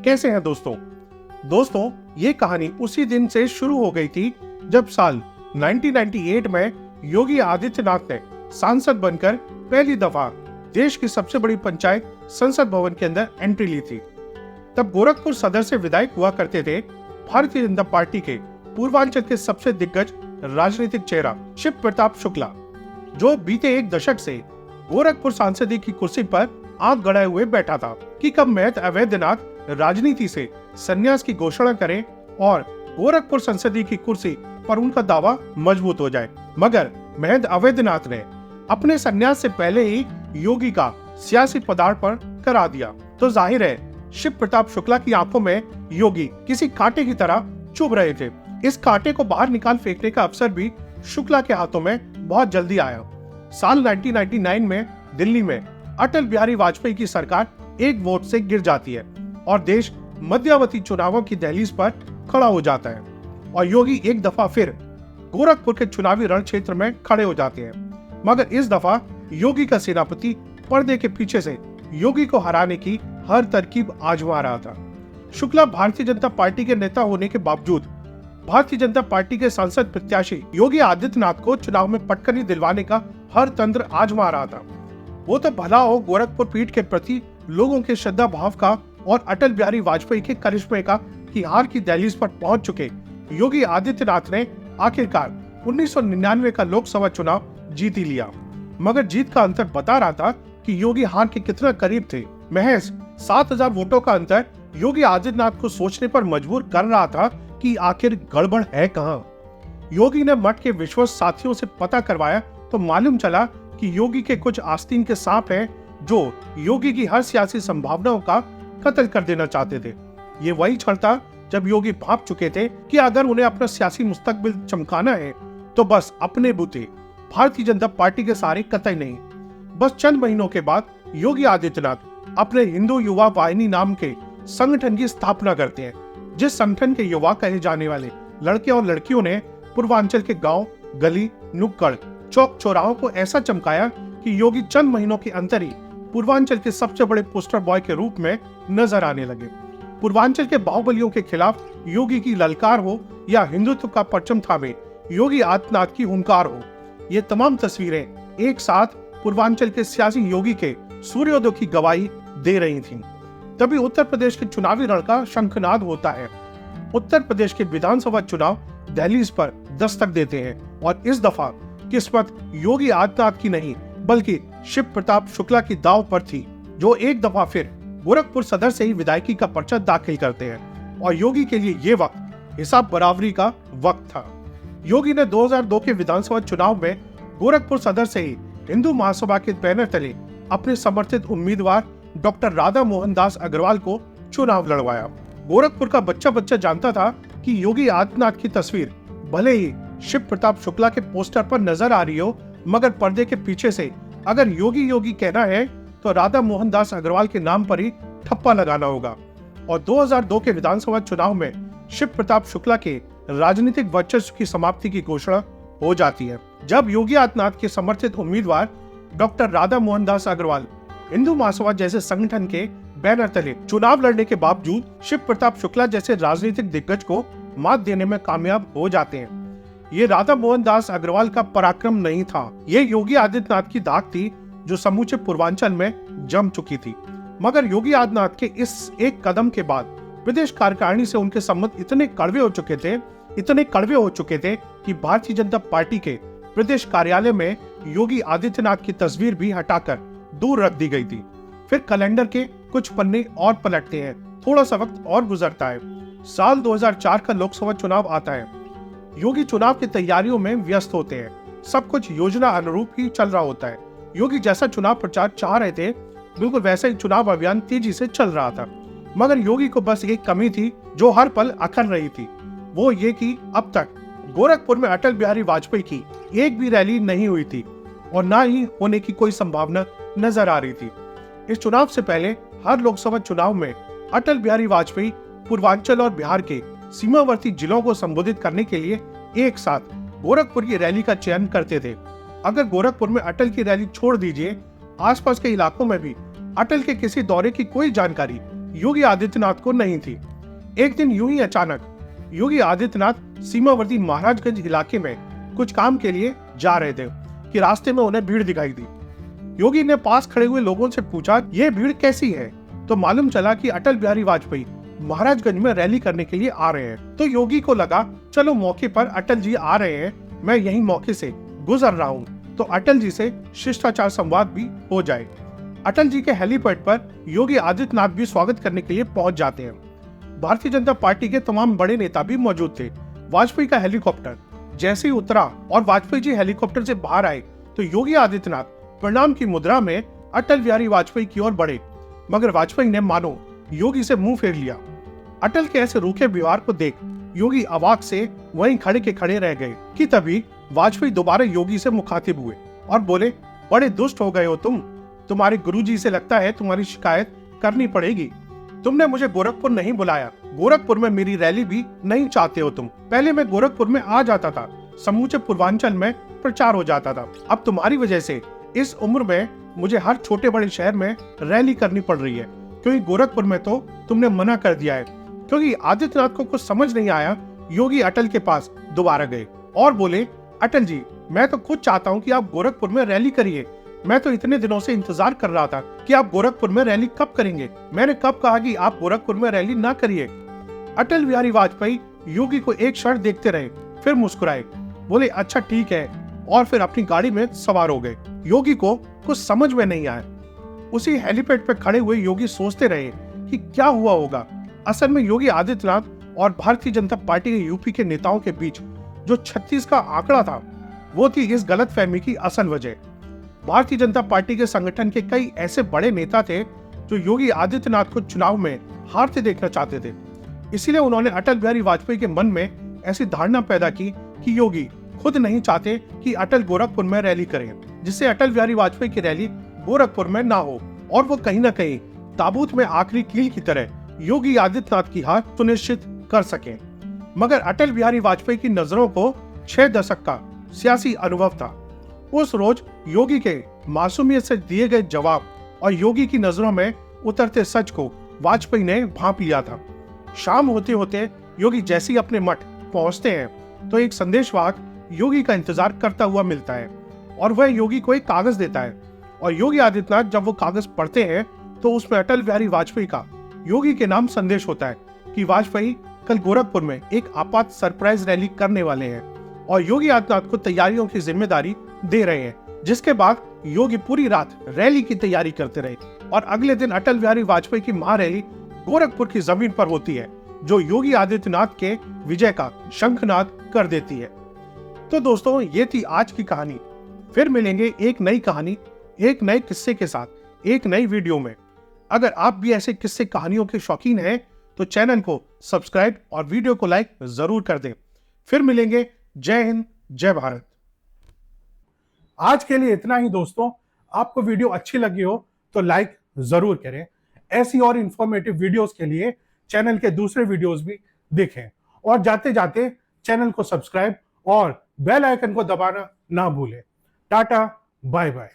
कैसे हैं दोस्तों ये कहानी उसी दिन से शुरू हो गई थी जब साल 1998 में योगी आदित्यनाथ ने सांसद बनकर पहली दफा देश की सबसे बड़ी पंचायत संसद भवन के अंदर एंट्री ली थी। तब गोरखपुर सदर से विधायक हुआ करते थे भारतीय जनता पार्टी के पूर्वांचल के सबसे दिग्गज राजनीतिक चेहरा शिव प्रताप शुक्ला, जो बीते एक दशक से गोरखपुर सांसदीय की कुर्सी पर आंख गड़ाए हुए बैठा था कि कब महंत अवैधनाथ राजनीति से संन्यास की घोषणा करें और गोरखपुर संसदीय की कुर्सी पर उनका दावा मजबूत हो जाए। मगर महंत अवैधनाथ ने अपने संन्यास से पहले ही योगी का सियासी पदार्पण करा दिया, तो जाहिर है शिव प्रताप शुक्ला की आंखों में योगी किसी कांटे की तरह चुभ रहे थे। इस कांटे को बाहर निकाल फेंकने का अवसर भी शुक्ला के हाथों में बहुत जल्दी आया। साल 1999 में दिल्ली में अटल बिहारी वाजपेयी की सरकार एक वोट से गिर जाती है और देश मध्यावधि चुनावों की दहलीज पर खड़ा हो जाता है और योगी एक दफा फिर गोरखपुर के चुनावी रण क्षेत्र में खड़े हो जाते हैं। मगर इस दफा योगी का सेनापति पर्दे के पीछे से योगी को हराने की हर तरकीब आजमा रहा था। शुक्ला भारतीय जनता पार्टी के नेता होने के बावजूद भारतीय जनता पार्टी के सांसद प्रत्याशी योगी आदित्यनाथ को चुनाव में पटकनी दिलवाने का हर तंत्र आजमा रहा था। वो तो भला हो गोरखपुर पीठ के प्रति लोगों के श्रद्धा भाव का और अटल बिहारी वाजपेयी के करिश्मे का कि हार की दहलीज पर पहुंच चुके योगी आदित्यनाथ ने आखिरकार 1999 का लोकसभा चुनाव जीत ही लिया। मगर जीत का अंतर बता रहा था कि योगी हार के कितना करीब थे। महज 7,000 वोटों का अंतर योगी आदित्यनाथ को सोचने पर मजबूर कर रहा था कि आखिर गड़बड़ है कहां। योगी ने मठ के विश्वस्त साथियों से पता करवाया तो मालूम चला कि योगी के कुछ आस्तीन के सांप हैं जो योगी की हर सियासी संभावनाओं का कत्ल कर देना चाहते थे। ये वही क्षण था जब योगी भाप चुके थे कि अगर उन्हें अपना सियासी मुस्तकबिल चमकाना है तो बस अपने बूते भारतीय जनता पार्टी के सहारे कतई नहीं। बस चंद महीनों के बाद योगी आदित्यनाथ अपने हिंदू युवा वाहिनी नाम के संगठन की स्थापना करते हैं, जिस संगठन के युवा कहे जाने वाले लड़के और लड़कियों ने पूर्वांचल के गांव, गली, नुक्कड़, चौक चौराहों को ऐसा चमकाया कि योगी चंद महीनों के अंतर ही पूर्वांचल के सबसे बड़े पोस्टर बॉय के रूप में नजर आने लगे। पूर्वांचल के बाहुबलियों के खिलाफ योगी की ललकार हो या हिंदुत्व का परचम थामे योगी आदित्यनाथ की हुंकार हो, ये तमाम तस्वीरें एक साथ पूर्वांचल के सियासी योगी के सूर्योदय की गवाही दे रही थीं। तभी उत्तर प्रदेश के चुनावी रण का शंखनाद होता है। उत्तर प्रदेश के विधानसभा चुनाव दहलीज पर दस्तक देते हैं और इस दफा किस्मत योगी आदित्यनाथ की नहीं बल्कि शिव प्रताप शुक्ला की दाव पर थी, जो एक दफा फिर गोरखपुर सदर से ही विधायकी का पर्चा दाखिल करते हैं और योगी के लिए ये वक्त हिसाब बराबरी का वक्त था। योगी ने 2002 के विधानसभा चुनाव में गोरखपुर सदर से ही हिंदू महासभा के बैनर तले अपने समर्थित उम्मीदवार डॉक्टर राधा मोहन दास अग्रवाल को चुनाव लड़वाया। गोरखपुर का बच्चा बच्चा जानता था कि योगी आदित्यनाथ की तस्वीर भले ही शिव प्रताप शुक्ला के पोस्टर पर नजर आ रही हो, मगर पर्दे के पीछे से अगर योगी योगी कहना है तो राधा मोहन दास अग्रवाल के नाम पर ही ठप्पा लगाना होगा। और 2002 के विधानसभा चुनाव में शिव प्रताप शुक्ला के राजनीतिक वर्चस्व की समाप्ति की घोषणा हो जाती है, जब योगी आदित्यनाथ के समर्थित उम्मीदवार डॉक्टर राधा मोहन दास अग्रवाल हिंदू महासभा जैसे संगठन के बैनर तले चुनाव लड़ने के बावजूद शिव प्रताप शुक्ला जैसे राजनीतिक दिग्गज को मात देने में कामयाब हो जाते हैं। ये राधा मोहन दास अग्रवाल का पराक्रम नहीं था, ये योगी आदित्यनाथ की धाक थी जो समूचे पूर्वांचल में जम चुकी थी। मगर योगी आदित्यनाथ के इस एक कदम के बाद प्रदेश कार्यकारिणी से उनके संबंध इतने कड़वे हो चुके थे कि भारतीय जनता पार्टी के प्रदेश कार्यालय में योगी आदित्यनाथ की तस्वीर भी हटाकर दूर रख दी गई थी। फिर कैलेंडर के कुछ पन्ने और पलटते हैं, थोड़ा सा वक्त और गुजरता है। साल 2004 का लोकसभा चुनाव आता है। योगी चुनाव की तैयारियों में व्यस्त होते हैं, सब कुछ योजना अनुरूप ही चल रहा होता है। योगी जैसा चुनाव प्रचार चाह रहे थे बिल्कुल वैसा ही चुनाव अभियान तेजी से चल रहा था। मगर योगी को बस एक कमी थी जो हर पल अखर रही थी, वो ये कि अब तक गोरखपुर में अटल बिहारी वाजपेयी की एक भी रैली नहीं हुई थी और ना ही होने की कोई संभावना नजर आ रही थी। इस चुनाव से पहले हर लोकसभा चुनाव में अटल बिहारी वाजपेयी पूर्वांचल और बिहार के सीमावर्ती जिलों को संबोधित करने के लिए एक साथ गोरखपुर की रैली का चयन करते थे। अगर गोरखपुर में अटल की रैली छोड़ दीजिए, आसपास के इलाकों में भी अटल के किसी दौरे की कोई जानकारी योगी आदित्यनाथ को नहीं थी। एक दिन यूं ही अचानक योगी आदित्यनाथ सीमावर्ती महाराजगंज इलाके में कुछ काम के लिए जा रहे थे कि रास्ते में उन्हें भीड़ दिखाई दी। योगी ने पास खड़े हुए लोगों से पूछा, ये भीड़ कैसी है? तो मालूम चला कि अटल बिहारी वाजपेयी महाराजगंज में रैली करने के लिए आ रहे हैं। तो योगी को लगा, चलो मौके पर अटल जी आ रहे हैं, मैं यही मौके से गुजर रहा हूँ तो अटल जी से शिष्टाचार संवाद भी हो जाए। अटल जी के हेलीपैड पर योगी आदित्यनाथ भी स्वागत करने के लिए पहुंच जाते हैं। भारतीय जनता पार्टी के तमाम बड़े नेता भी मौजूद थे। वाजपेयी का हेलीकॉप्टर जैसे ही उतरा और वाजपेयी जी हेलीकॉप्टर से बाहर आए तो योगी आदित्यनाथ प्रणाम की मुद्रा में अटल बिहारी वाजपेयी की ओर बढ़े, मगर वाजपेयी ने मानो योगी से मुंह फेर लिया। अटल के ऐसे रूखे व्यवहार को देख योगी अवाक से वहीं खड़े के खड़े रह गए कि तभी वाजपेयी दोबारा योगी से मुखातिब हुए और बोले, बड़े दुष्ट हो गए हो तुम। तुम्हारे गुरुजी से लगता है तुम्हारी शिकायत करनी पड़ेगी। तुमने मुझे गोरखपुर नहीं बुलाया, गोरखपुर में मेरी रैली भी नहीं चाहते हो तुम। पहले मैं गोरखपुर में आ जाता था, समूचे पूर्वांचल में प्रचार हो जाता था। अब तुम्हारी वजह से इस उम्र में मुझे हर छोटे बड़े शहर में रैली करनी पड़ रही है, क्योंकि गोरखपुर में तो तुमने मना कर दिया है। क्योंकि आदित्यनाथ को कुछ समझ नहीं आया, योगी अटल के पास दोबारा गए और बोले, अटल जी, मैं तो खुद चाहता हूँ कि आप गोरखपुर में रैली करिए। मैं तो इतने दिनों से इंतजार कर रहा था कि आप गोरखपुर में रैली कब करेंगे। मैंने कब कहा कि आप गोरखपुर में रैली ना करिए। अटल बिहारी वाजपेयी योगी को एक क्षण देखते रहे, फिर मुस्कुराए, बोले, अच्छा ठीक है, और फिर अपनी गाड़ी में सवार हो गए। योगी को कुछ समझ में नहीं आया। उसी हेलीपैड पर खड़े हुए योगी सोचते रहे कि क्या हुआ होगा। असल में योगी आदित्यनाथ और भारतीय जनता पार्टी के यूपी के नेताओं के बीच जो 36 का आंकड़ा था, वो थी इस गलतफहमी की असल वजह। भारतीय जनता पार्टी के संगठन के कई ऐसे बड़े नेता थे जो योगी आदित्यनाथ को चुनाव में हारते देखना चाहते थे। इसीलिए उन्होंने अटल बिहारी वाजपेयी के मन में ऐसी धारणा पैदा की कि योगी खुद नहीं चाहते कि अटल गोरखपुर में रैली करें, जिससे अटल बिहारी वाजपेयी की रैली गोरखपुर में ना हो और वो कहीं ना कहीं ताबूत में आखिरी कील की तरह योगी आदित्यनाथ की हार सुनिश्चित कर सके। मगर अटल बिहारी वाजपेयी की नजरों को 6 दशक का सियासी अनुभव था। उस रोज योगी के मासूमियत से दिए गए जवाब और योगी की नजरों में उतरते सच को वाजपेयी ने भांप लिया था। शाम होते होते योगी जैसे ही अपने मठ पहुंचते हैं तो एक संदेशवाहक योगी का इंतजार करता हुआ मिलता है और वह योगी को एक कागज देता है। और योगी आदित्यनाथ जब वो कागज पढ़ते हैं तो उसमें अटल बिहारी वाजपेयी का योगी के नाम संदेश होता है कि वाजपेयी कल गोरखपुर में एक आपात सरप्राइज रैली करने वाले हैं और योगी आदित्यनाथ को तैयारियों की जिम्मेदारी दे रहे हैं। जिसके बाद योगी पूरी रात रैली की तैयारी करते रहे और अगले दिन अटल बिहारी वाजपेयी की महारैली गोरखपुर की जमीन पर होती है, जो योगी आदित्यनाथ के विजय का शंखनाद कर देती है। तो दोस्तों, ये थी आज की कहानी। फिर मिलेंगे एक नई कहानी, एक नए किस्से के साथ, एक नई वीडियो में। अगर आप भी ऐसे किस्से कहानियों के शौकीन हैं तो चैनल को सब्सक्राइब और वीडियो को लाइक जरूर कर दें। फिर मिलेंगे। जय हिंद, जय भारत। आज के लिए इतना ही दोस्तों। आपको वीडियो अच्छी लगी हो तो लाइक जरूर करें। ऐसी और इंफॉर्मेटिव वीडियोस के लिए चैनल के दूसरे वीडियोस भी देखें और जाते जाते चैनल को सब्सक्राइब और बेल आइकन को दबाना ना भूलें। Tata, bye bye.